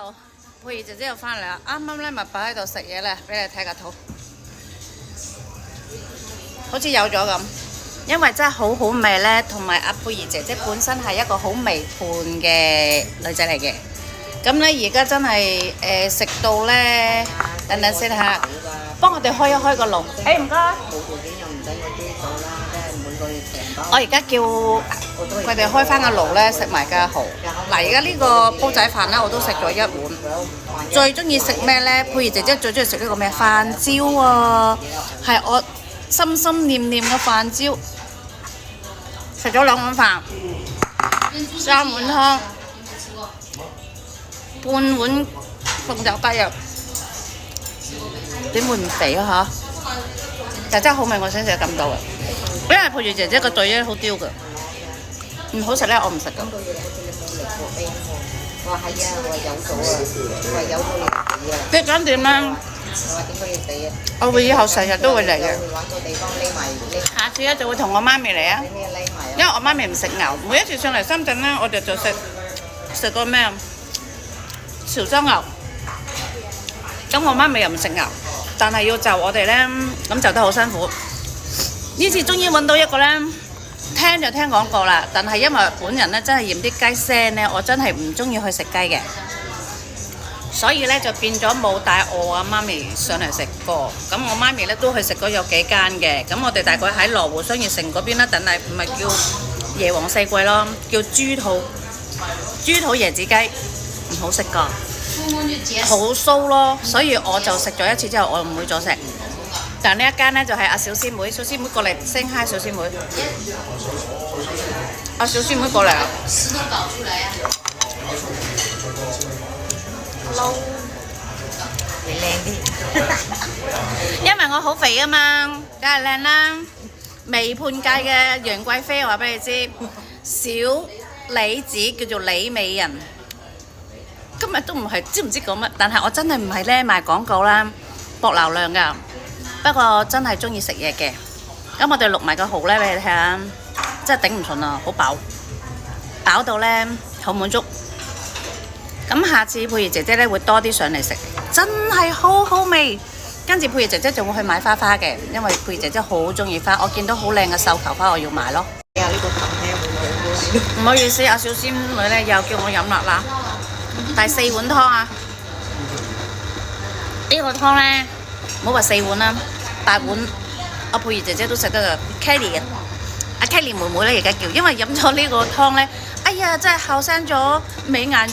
好，佩兒姐姐又翻嚟啦，啱啱咧咪擺喺度食嘢咧，俾你睇個圖，好似有咗咁，因為真係好好味咧，同埋阿佩兒姐姐本身係一個好微胖嘅女仔嚟嘅，咁咧而家真係食到咧，等等先嚇，幫我哋開一開個爐，唔該。冇條件又唔使我追數啦，即係每個月成包。我而家叫佢哋開翻個爐咧，食埋家蠔。嗱，而家呢個煲仔飯咧，我都食咗一碗。最中意食咩咧？佩兒姐姐最中意食呢個咩？飯焦啊，係我心心念念嘅飯焦。食咗2碗飯，3碗湯，半碗鳳爪雞肉，點會唔肥啊嚇？但真係好味，我先食咁多嘅。因為佩兒姐姐個嘴咧好刁㗎，唔好食咧我唔食㗎。我話係啊，我話有咗啊，我話有咗要俾啊。你講點咧？我話點解要俾啊？我會以後成日都會嚟嘅。揾個地方匿埋匿。下次咧就會同我媽咪嚟啊，匿埋。因為我媽咪唔食牛，每一次上嚟深圳咧，我哋就食個咩潮州牛。咁我媽咪又唔食牛，但係要就我哋咧，咁就得好辛苦。呢次終於揾到一個咧，聽就聽講過啦，但係因為本人咧真係嫌啲雞腥咧，我真係唔中意去食雞嘅，所以咧就變咗冇帶我阿媽咪上嚟食過。咁我媽咪咧都去食過有幾間嘅，咁我哋大概喺羅湖商業城嗰邊啦，但係唔係叫椰皇四季咯，叫豬肚椰子雞，唔好食㗎，好酥咯，所以我就食咗一次之後，我唔會再食。但呢一間呢，就係阿小師妹，小師妹過嚟聲嗨，小師妹，阿小師妹過嚟啊！石頭搞出嚟啊！嬲，你靚啲，因為我好肥啊嘛，梗係靚啦。微胖界嘅楊貴妃，我話俾你知，小李子叫做李美人。今日都唔係知唔知講乜，但係我真係唔係咧賣廣告啦，博流量㗎。不過真係中意食嘢嘅，咁我哋錄埋個蠔咧俾你睇下，真係頂唔順啊，好飽到咧好滿足。咁下次佩兒姐姐咧會多啲上嚟食，真係好好味。跟住佩兒姐姐仲會去買花嘅，因為佩兒姐姐好中意花，我見到好靚嘅繡球花，我要買咯。呀呢個琴咧會唔會？唔好意思，阿小仙女咧又叫我飲啦，第4碗湯啊！呢個湯咧。唔好話4碗啦，8碗，阿佩兒姐姐都食得噶 ，Kelly 嘅，阿 Kelly 妹妹咧而家叫，因為飲咗呢個湯咧，哎呀真係後生咗美顏。